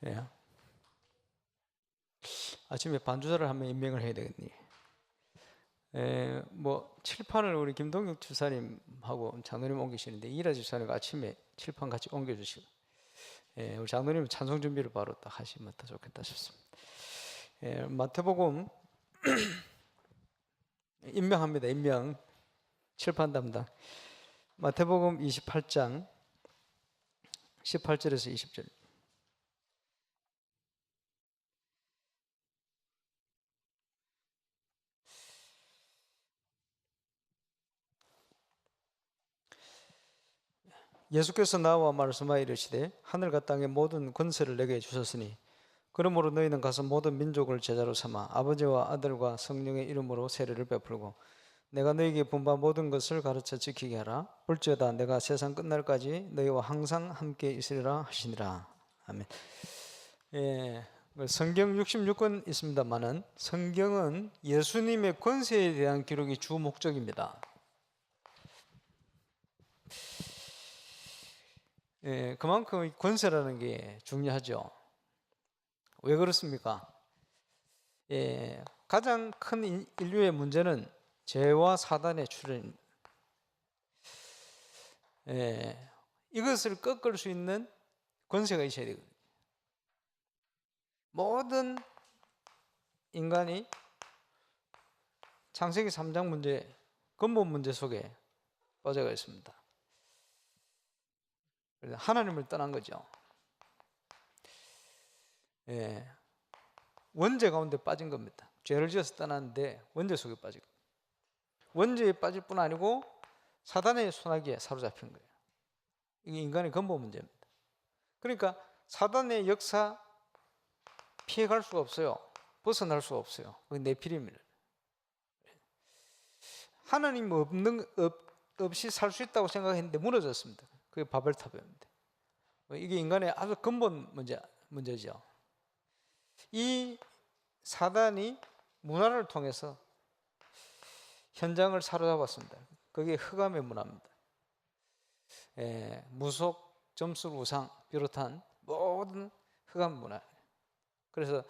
예. 아침에 반주자를 한번 임명을 해야 되겠니? 뭐 칠판을 우리 김동욱 주사님하고 장로님 옮기시는데 이라 집사님과 아침에 칠판 같이 옮겨주시고, 우리 장로님 찬송 준비를 바로 딱 하시면 더 좋겠다 싶습니다. 마태복음 임명합니다. 임명 칠판 담당. 마태복음 28장 18절에서 20절. 예수께서 나와 말씀하여 이르시되 하늘과 땅의 모든 권세를 내게 주셨으니 그러므로 너희는 가서 모든 민족을 제자로 삼아 아버지와 아들과 성령의 이름으로 세례를 베풀고 내가 너희에게 분바 모든 것을 가르쳐 지키게 하라. 볼지어다 내가 세상 끝날까지 너희와 항상 함께 있으리라 하시니라. 아멘. 성경 66권 있습니다만은 성경은 예수님의 권세에 대한 기록이 주 목적입니다. 그만큼 권세라는 게 중요하죠. 왜 그렇습니까? 가장 큰 인류의 문제는 죄와 사단의 출현입니다. 이것을 꺾을 수 있는 권세가 있어야 되거든요. 모든 인간이 창세기 3장 문제, 근본 문제 속에 빠져가 있습니다. 하나님을 떠난 거죠. 원죄 가운데 빠진 겁니다. 죄를 지어서 떠났는데 원죄 속에 빠진 겁니다. 원죄에 빠질 뿐 아니고 사단의 손아귀에 사로잡힌 거예요. 이게 인간의 근본 문제입니다. 그러니까 사단의 역사 피해갈 수가 없어요. 벗어날 수가 없어요. 그게 네피림입니다. 하나님 없이 살 수 있다고 생각했는데 무너졌습니다. 그게 바벨탑입니다. 이게 인간의 아주 근본 문제죠. 이 사단이 문화를 통해서 현장을 사로잡았습니다. 그게 흑암의 문화입니다. 무속, 점술, 우상 비롯한 모든 흑암 문화. 그래서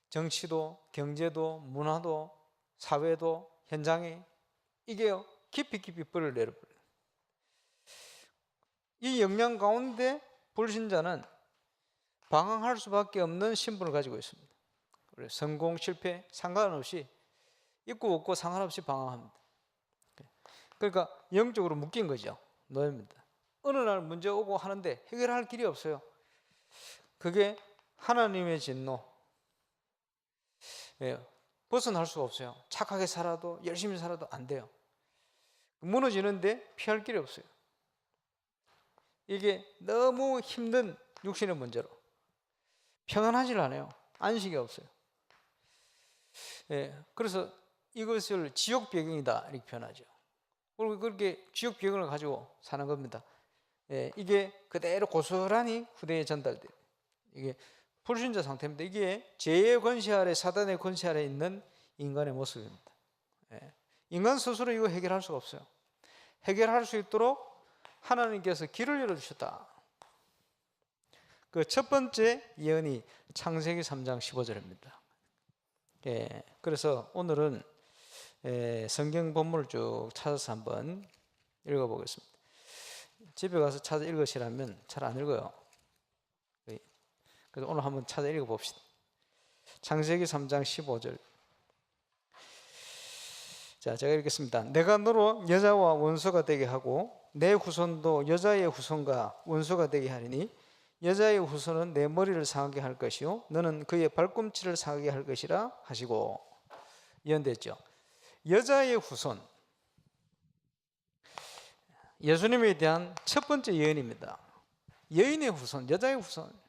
정치도, 경제도, 문화도, 사회도, 현장에 이게 깊이 뿔을 내려버려요. 이 역량 가운데 불신자는 방황할 수밖에 없는 신분을 가지고 있습니다. 성공, 실패 상관없이 있고 없고 상관없이 방황합니다. 그러니까 영적으로 묶인 거죠. 노예입니다. 어느 날 문제 오고 하는데 해결할 길이 없어요. 그게 하나님의 진노. 벗어날 수가 없어요. 착하게 살아도 열심히 살아도 안 돼요. 무너지는데 피할 길이 없어요. 이게 너무 힘든 육신의 문제로 평안하지 않아요. 안식이 없어요. 그래서 이것을 지옥 배경이다 이렇게 표현하죠. 그리고 그렇게 지옥 배경을 가지고 사는 겁니다. 이게 그대로 고스란히 후대에 전달돼요. 이게 불신자 상태입니다. 이게 죄의 권세 아래, 사단의 권세 아래 있는 인간의 모습입니다. 인간 스스로 이거 해결할 수가 없어요. 해결할 수 있도록 하나님께서 길을 열어주셨다. 그 첫 번째 예언이 창세기 3장 15절입니다. 그래서 오늘은 성경 본문을 쭉 찾아서 한번 읽어보겠습니다. 집에 가서 찾아 읽으시라면 잘 안 읽어요. 그래서 오늘 한번 찾아 읽어봅시다. 창세기 3장 15절. 자, 제가 읽겠습니다. 내가 너로 여자와 원수가 되게 하고 내 후손도 여자의 후손과 원수가 되게 하리니 여자의 후손은 내 머리를 상하게 할 것이요 너는 그의 발꿈치를 상하게 할 것이라 하시고 예언됐죠. 여자의 후손, 예수님에 대한 첫 번째 예언입니다. 여인의 후손, 여자의 후손.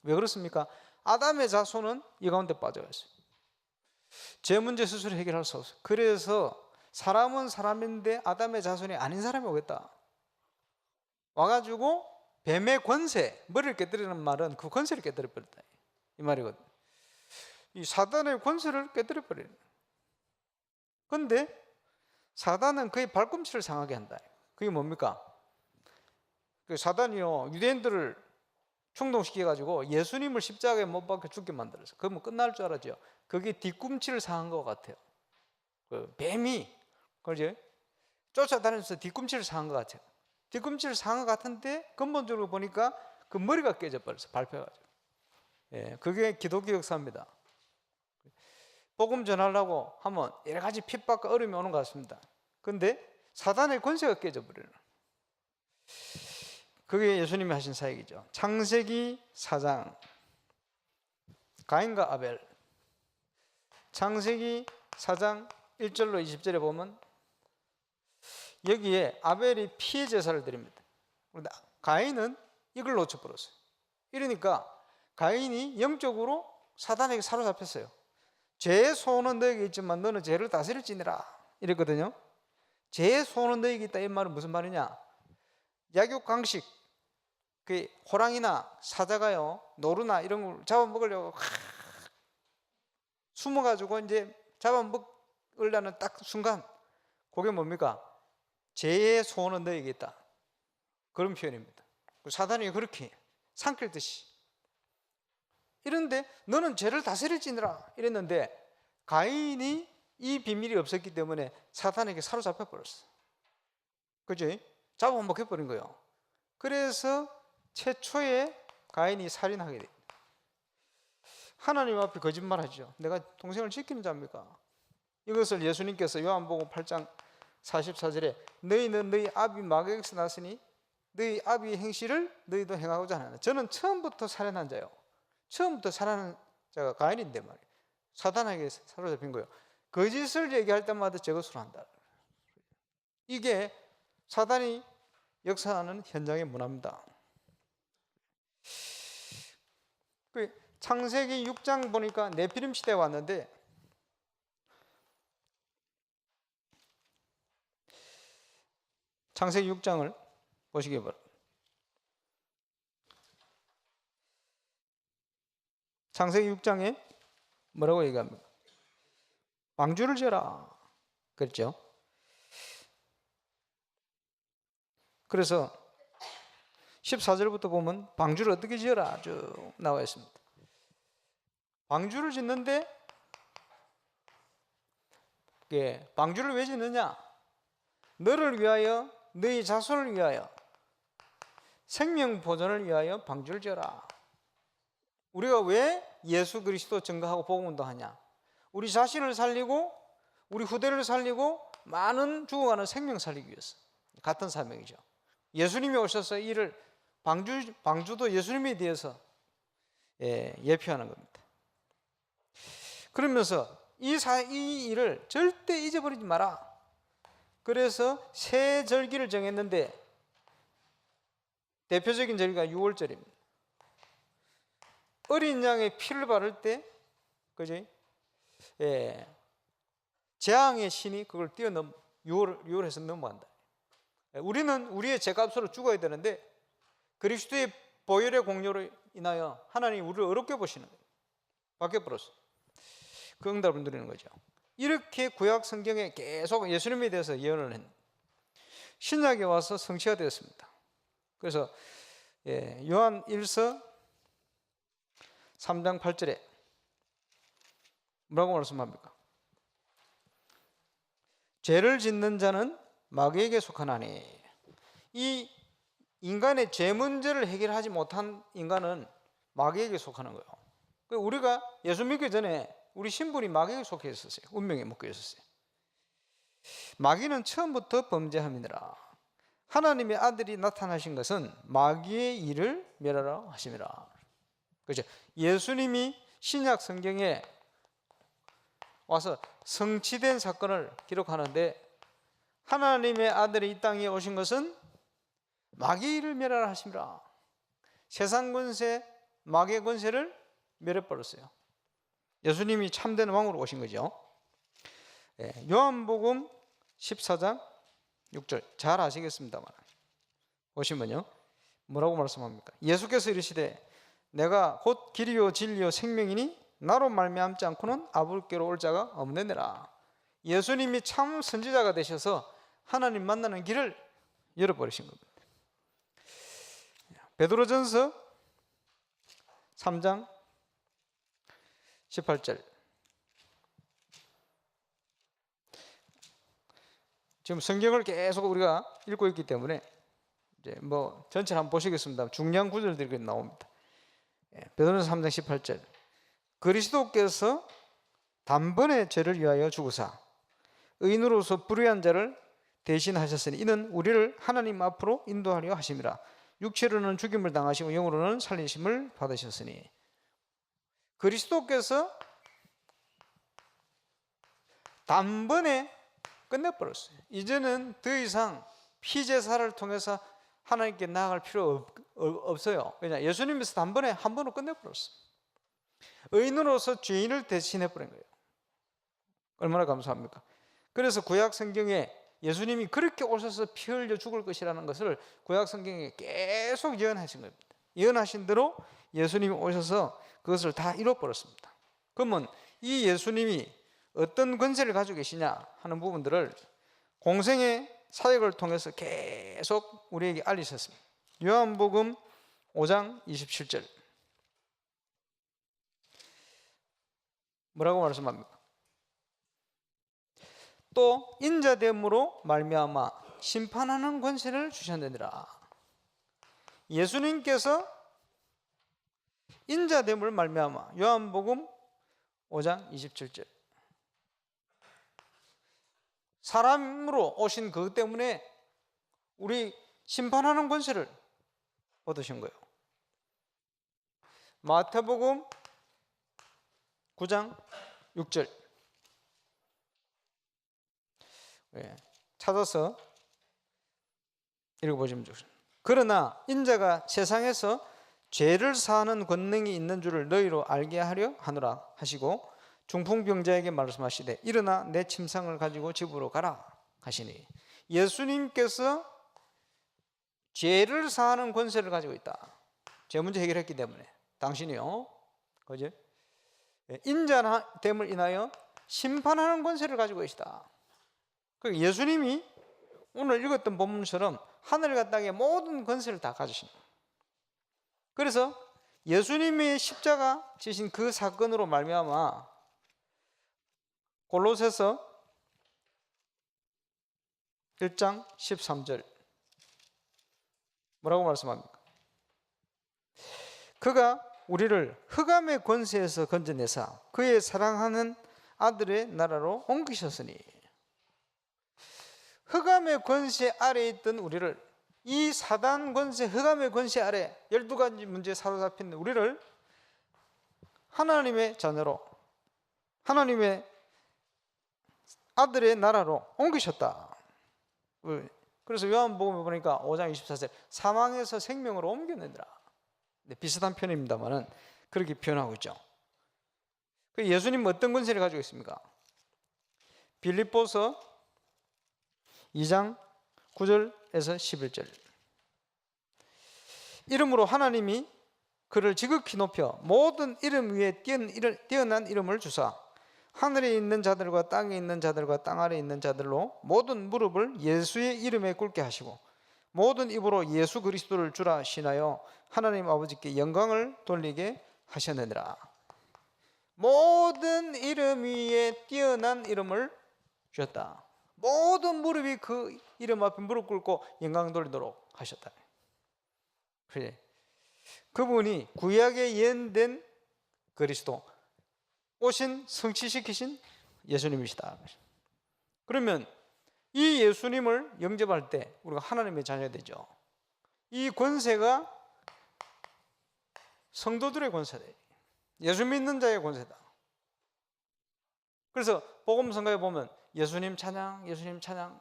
왜 그렇습니까? 아담의 자손은 이 가운데 빠져있어요. 죄 문제 스스로 해결할 수 없어요. 그래서 사람은 사람인데 아담의 자손이 아닌 사람이 오겠다. 와가지고 뱀의 권세, 머리를 깨뜨리는 말은 그 권세를 깨뜨려버렸다 이 말이거든요. 이 사단의 권세를 깨뜨려버리는. 그런데 사단은 그의 발꿈치를 상하게 한다. 그게 뭡니까? 그 사단이요 유대인들을 충동시켜가지고 예수님을 십자가에 못 박혀 죽게 만들었어요. 그러면 끝날 줄 알았죠. 그게 뒤꿈치를 상한 것 같아요. 그 뱀이 그죠? 쫓아다니면서 뒤꿈치를 상한 것 같아요. 뒤꿈치를 상한 것 같은데 근본적으로 보니까 그 머리가 깨져 버렸어요. 밟혀가지고. 예, 그게 기독교 역사입니다. 복음 전하려고 하면 여러 가지 핍박과 어려움이 오는 것 같습니다. 그런데 사단의 권세가 깨져버려요. 그게 예수님이 하신 사역이죠. 창세기 4장 가인과 아벨. 창세기 4장 1절로 20절에 보면 여기에 아벨이 피해 제사를 드립니다. 그런데 가인은 이걸 놓쳐버렸어요. 이러니까 가인이 영적으로 사단에게 사로잡혔어요. 죄의 소원은 너에게 있지만 너는 죄를 다스릴지니라 이랬거든요. 죄의 소원은 너에게 있다. 이 말은 무슨 말이냐? 약육강식, 그 호랑이나 사자가요 노루나 이런 걸 잡아먹으려고 숨어가지고 이제 잡아먹으려는 딱 순간 그게 뭡니까? 죄의 소원은 너에게 있다. 그런 표현입니다. 사단이 그렇게 삼킬듯이. 이런데 너는 죄를 다스릴지니라 이랬는데 가인이 이 비밀이 없었기 때문에 사단에게 사로잡혀 버렸어. 그지? 잡아먹혀버린 거예요. 그래서 최초에 가인이 살인하게 됩니다. 하나님 앞에 거짓말하죠. 내가 동생을 지키는 자입니까? 이것을 예수님께서 요한복음 8장 44절에 너희는 너희 아비 마귀에게서 났으니 너희 아비의 행실을 너희도 행하고자 하느냐. 저는 처음부터 살인한 자요. 처음부터 살인한 자가 가인인데 말이에요. 사단에게 사로잡힌 거예요. 거짓을 얘기할 때마다 저것으로 한다. 이게 사단이 역사하는 현장의 문화입니다. 창세기 6장 보니까 네피림 시대에 왔는데 창세기 6장을 보시기 바랍니다. 창세기 6장에 뭐라고 얘기합니까? 방주를 지어라 그랬죠. 그래서 14절부터 보면 방주를 어떻게 지어라 쭉 나와 있습니다. 방주를 짓는데 방주를 왜 짓느냐? 너를 위하여 너희 자손을 위하여 생명 보존을 위하여 방주를 지어라. 우리가 왜 예수 그리스도 증거하고 복음운동하냐? 우리 자신을 살리고 우리 후대를 살리고 많은 죽어가는 생명 살리기 위해서. 같은 사명이죠. 예수님이 오셔서 이를 방주도 예수님에 대해서 예표하는 겁니다. 그러면서 이 일을 절대 잊어버리지 마라. 그래서 새 절기를 정했는데 대표적인 절기가 6월절입니다. 어린 양의 피를 바를 때, 그지? 재앙의 신이 그걸 뛰어넘 6월에서 넘어간다. 우리는 우리의 죄값으로 죽어야 되는데 그리스도의 보혈의 공로로 인하여 하나님 우리를 어렵게 보시는 거예요. 바뀌어버렸어. 그 응답을 누리는 거죠. 이렇게 구약 성경에 계속 예수님에 대해서 예언을 했는데 신약에 와서 성취가 되었습니다. 그래서 요한 1서 3장 8절에 뭐라고 말씀합니까? 죄를 짓는 자는 마귀에게 속하나니. 이 인간의 죄 문제를 해결하지 못한 인간은 마귀에게 속하는 거예요. 우리가 예수 믿기 전에 우리 신분이 마귀에게 속해 있었어요. 운명에 묶여 있었어요. 마귀는 처음부터 범죄함이니라. 하나님의 아들이 나타나신 것은 마귀의 일을 멸하라 하심이라. 그렇죠? 예수님이 신약 성경에 와서 성취된 사건을 기록하는데 하나님의 아들이 이 땅에 오신 것은 마귀의 일을 멸하라 하심이라. 세상 권세, 마귀의 권세를 멸해버렸어요. 예수님이 참된 왕으로 오신 거죠. 요한복음 14장 6절 잘 아시겠습니다만 보시면요 뭐라고 말씀합니까? 예수께서 이르시되 내가 곧 길이요 진리요 생명이니 나로 말미암지 않고는 아버지께로 올 자가 없느니라. 예수님이 참 선지자가 되셔서 하나님 만나는 길을 열어버리신 겁니다. 베드로전서 3장 18절. 지금 성경을 계속 우리가 읽고 있기 때문에 이제 뭐 전체를 한번 보시겠습니다. 중요한 구절들이 나옵니다. 베드로전서 3장 18절. 그리스도께서 단번에 죄를 위하여 죽으사 의인으로서 불의한 자를 대신하셨으니 이는 우리를 하나님 앞으로 인도하려 하심이라. 육체로는 죽임을 당하시고 영으로는 살리심을 받으셨으니. 그리스도께서 단번에 끝내버렸어요. 이제는 더 이상 피제사를 통해서 하나님께 나아갈 필요 없어요. 왜냐? 예수님께서 단번에 한 번으로 끝내버렸어요. 의인으로서 죄인을 대신해버린 거예요. 얼마나 감사합니까? 그래서 구약 성경에 예수님이 그렇게 오셔서 피 흘려 죽을 것이라는 것을 구약 성경에 계속 예언하신 겁니다. 예언하신 대로 예수님이 오셔서 그것을 다 이뤄버렸습니다. 그러면 이 예수님이 어떤 권세를 가지고 계시냐 하는 부분들을 공생의 사역을 통해서 계속 우리에게 알리셨습니다. 요한복음 5장 27절 뭐라고 말씀합니까? 또 인자됨으로 말미암아 심판하는 권세를 주셨느니라. 예수님께서 인자됨을 말미암아, 요한복음 5장 27절, 사람으로 오신 그것 때문에 우리 심판하는 권세를 얻으신 거예요. 마태복음 9장 6절 찾아서 읽어보시면 좋습니다. 그러나 인자가 세상에서 죄를 사하는 권능이 있는 줄을 너희로 알게 하려 하노라 하시고 중풍병자에게 말씀하시되 일어나 내 침상을 가지고 집으로 가라 하시니, 예수님께서 죄를 사하는 권세를 가지고 있다. 죄 문제 해결했기 때문에 당신이요, 그죠? 인자됨을 인하여 심판하는 권세를 가지고 계시다. 예수님이 오늘 읽었던 본문처럼 하늘과 땅의 모든 권세를 다 가지십니다. 그래서 예수님의 십자가 지신 그 사건으로 말미암아 골로새서 1장 13절 뭐라고 말씀합니까? 그가 우리를 흑암의 권세에서 건져내사 그의 사랑하는 아들의 나라로 옮기셨으니, 흑암의 권세 아래에 있던 우리를, 이 사단 권세, 흑암의 권세 아래 12가지 문제에 사로잡힌 우리를 하나님의 자녀로, 하나님의 아들의 나라로 옮기셨다. 그래서 요한복음에 보니까 5장 24절 사망에서 생명으로 옮겨내더라. 비슷한 표현입니다만은 그렇게 표현하고 있죠. 예수님은 어떤 권세를 가지고 있습니까? 빌립보서 2장 9절에서 11절. 이름으로 하나님이 그를 지극히 높여 모든 이름 위에 뛰어난 이름을 주사 하늘에 있는 자들과 땅에 있는 자들과 땅 아래에 있는 자들로 모든 무릎을 예수의 이름에 꿇게 하시고 모든 입으로 예수 그리스도를 주라 신하여 하나님 아버지께 영광을 돌리게 하셨느니라. 모든 이름 위에 뛰어난 이름을 주셨다. 모든 무릎이 그 이름 앞에 무릎 꿇고 영광 돌리도록 하셨다. 그래, 그분이 구약에 예언된 그리스도, 오신 성취시키신 예수님이시다. 그러면 이 예수님을 영접할 때 우리가 하나님의 자녀가 되죠. 이 권세가 성도들의 권세다. 예수 믿는 자의 권세다. 그래서 복음성가에 보면 예수님 찬양, 예수님 찬양,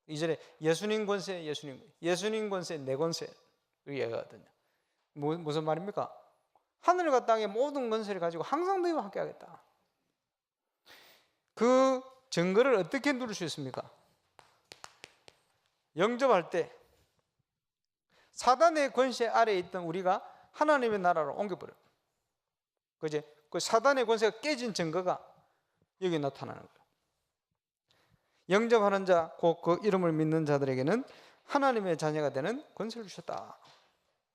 이전에 예수님 권세, 예수님 권세, 내 권세 얘기하거든요. 무슨 말입니까? 하늘과 땅의 모든 권세를 가지고 항상 너희와 함께 하겠다. 그 증거를 어떻게 누릴 수 있습니까? 영접할 때 사단의 권세 아래에 있던 우리가 하나님의 나라로 옮겨버려요. 그제 그 사단의 권세가 깨진 증거가 여기 나타나는 거예요. 영접하는 자, 곧 그 이름을 믿는 자들에게는 하나님의 자녀가 되는 권세를 주셨다.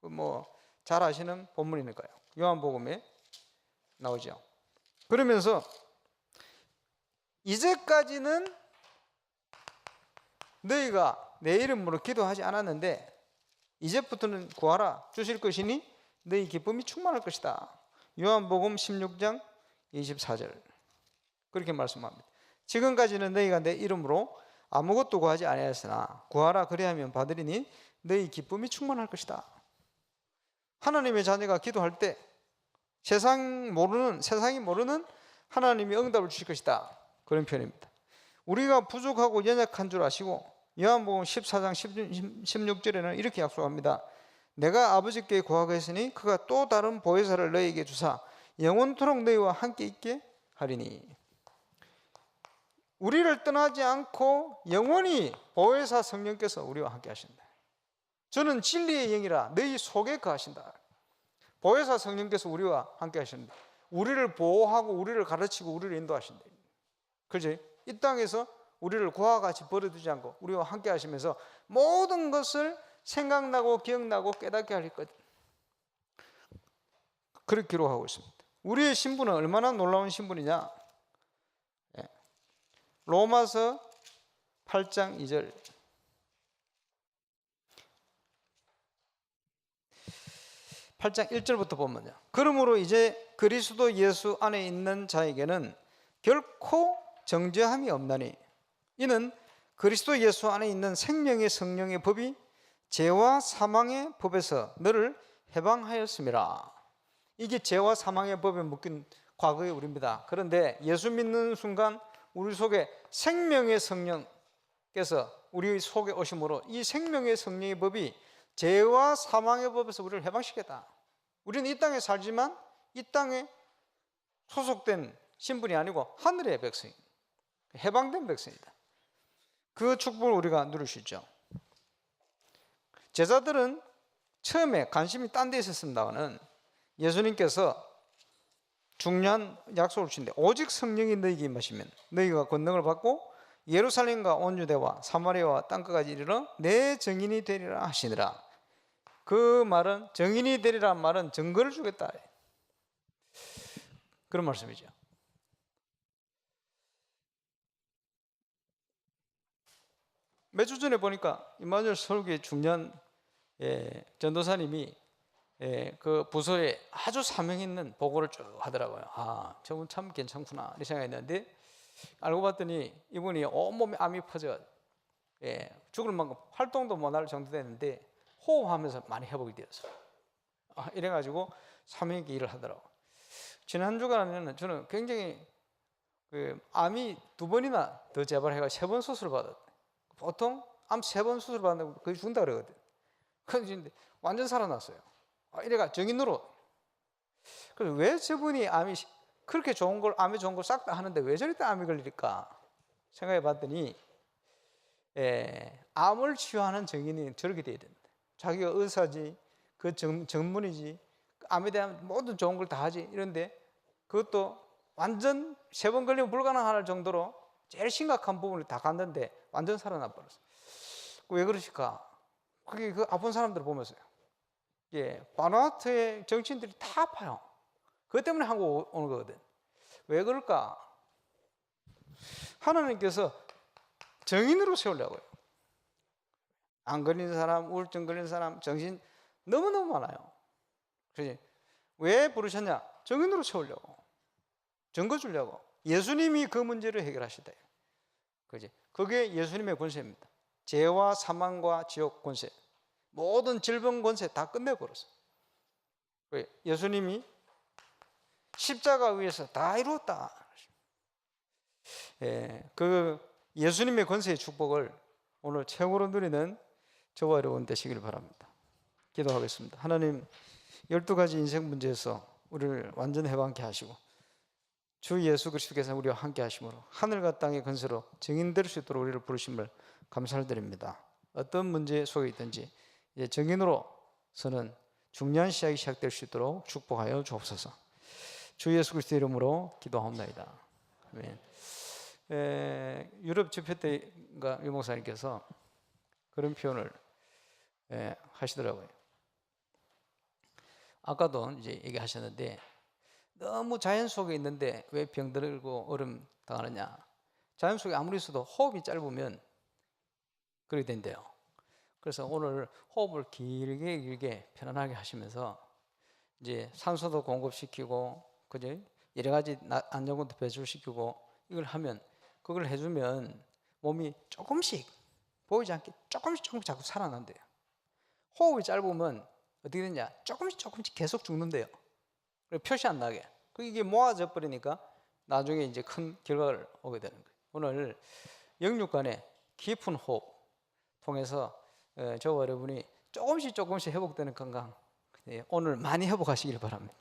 뭐 잘 아시는 본문이니까요. 요한복음에 나오죠. 그러면서 이제까지는 너희가 내 이름으로 기도하지 않았는데 이제부터는 구하라 주실 것이니 너희 기쁨이 충만할 것이다. 요한복음 16장 24절 그렇게 말씀합니다. 지금까지는 너희가 내 이름으로 아무것도 구하지 아니하였으나 구하라 그리하면 받으리니 너희 기쁨이 충만할 것이다. 하나님의 자녀가 기도할 때 세상이 모르는 하나님이 응답을 주실 것이다. 그런 표현입니다. 우리가 부족하고 연약한 줄 아시고 요한복음 14장 16절에는 이렇게 약속합니다. 내가 아버지께 구하겠으니 그가 또 다른 보혜사를 너희에게 주사 영원토록 너희와 함께 있게 하리니. 우리를 떠나지 않고 영원히 보혜사 성령께서 우리와 함께 하신다. 저는 진리의 영이라 너희 속에 거하신다. 보혜사 성령께서 우리와 함께 하신다. 우리를 보호하고 우리를 가르치고 우리를 인도하신다. 그렇지? 이 땅에서 우리를 고와 같이 버려두지 않고 우리와 함께 하시면서 모든 것을 생각나고 기억나고 깨닫게 할 거다. 그렇게 기록하고 있습니다. 우리의 신분은 얼마나 놀라운 신분이냐? 로마서 8장 2절. 8장 1절부터 보면요. 그러므로 이제 그리스도 예수 안에 있는 자에게는 결코 정죄함이 없나니 이는 그리스도 예수 안에 있는 생명의 성령의 법이 죄와 사망의 법에서 너를 해방하였음이라. 이게 죄와 사망의 법에 묶인 과거의 우리입니다. 그런데 예수 믿는 순간 우리 속에 생명의 성령께서 우리 속에 오심으로 이 생명의 성령의 법이 죄와 사망의 법에서 우리를 해방시켰다. 우리는 이 땅에 살지만 이 땅에 소속된 신분이 아니고 하늘의 백성, 해방된 백성이다. 그 축복을 우리가 누릴 수 있죠. 제자들은 처음에 관심이 딴 데 있었습니다마는 예수님께서 중요한 약속을 주신데 오직 성령이 너희에게 임하시면 너희가 권능을 받고 예루살렘과 온 유대와 사마리아와 땅끝까지 이르러 내 증인이 되리라 하시니라. 그 말은 증인이 되리라는 말은 증거를 주겠다 그런 말씀이죠. 몇 주 전에 보니까 임마누엘 설교의 중요한 전도사님이 그 부서에 아주 사명 있는 보고를 쭉 하더라고요. 아, 저분 참 괜찮구나 이 생각했는데 알고 봤더니 이분이 온몸에 암이 퍼져 죽을 만큼 활동도 못할 정도 됐는데 호흡하면서 많이 회복이 되었어요. 이래가지고 사명 있게 일을 하더라고요. 지난 주간에는 저는 굉장히 암이 2번이나 더 재발해가 3번 수술을 받았어요. 보통 암 3번 수술 받는다고 거의 죽는다 그러거든. 그런데 완전 살아났어요. 이래가 정인으로. 그래서 왜 저분이 암이 그렇게 좋은 걸, 암이 좋은 걸 싹 다 하는데 왜 저렇게 암이 걸릴까 생각해 봤더니 암을 치유하는 정인이 저렇게 돼야 된다. 자기가 의사지, 그 전문이지, 암에 대한 모든 좋은 걸 다 하지. 이런데 그것도 완전 3번 걸리면 불가능할 정도로 제일 심각한 부분을 다 갔는데 완전 살아나 버렸어. 왜 그러실까? 그게 그 아픈 사람들을 보면서요. 바누아투의 정치인들이 다 아파요. 그것 때문에 한국 오는 거거든. 왜 그럴까? 하나님께서 정인으로 세우려고요. 안 걸리는 사람, 우울증 걸리는 사람, 정신 너무너무 많아요. 그렇지? 왜 부르셨냐? 정인으로 세우려고. 증거 주려고. 예수님이 그 문제를 해결하시다. 그지? 그게 예수님의 권세입니다. 죄와 사망과 지옥 권세, 모든 질병 권세 다 끝내버렸어요. 예수님이 십자가 위에서 다 이루었다. 그 예수님의 권세의 축복을 오늘 최고로 누리는 저와 여러분 되시길 바랍니다. 기도하겠습니다. 하나님, 12가지 인생 문제에서 우리를 완전 해방케 하시고 주 예수 그리스도께서 우리와 함께 하심으로 하늘과 땅의 권세로 증인될 수 있도록 우리를 부르심을 감사를 드립니다. 어떤 문제 속에 있든지 이제 증인으로서는 중요한 시작이 시작될 수 있도록 축복하여 주옵소서. 주 예수 그리스도 이름으로 기도하옵나이다. 아멘. 유럽 집회 때가 유 목사님께서 그런 표현을 하시더라고요. 아까도 이제 얘기하셨는데 너무 자연 속에 있는데 왜 병들고 얼음 당하느냐? 자연 속에 아무리 있어도 호흡이 짧으면 그렇게 된대요. 그래서 오늘 호흡을 길게 편안하게 하시면서 이제 산소도 공급시키고 그죠? 여러 가지 안정권도 배출시키고 이걸 하면 그걸 해주면 몸이 조금씩 보이지 않게 조금씩 자꾸 살아난대요. 호흡이 짧으면 어떻게 되냐? 조금씩 계속 죽는데요. 표시 안 나게. 이게 모아져 버리니까 나중에 이제 큰 결과를 오게 되는 거예요. 오늘 영육간의 깊은 호흡 통해서 저와 여러분이 조금씩 회복되는 건강 오늘 많이 회복하시길 바랍니다.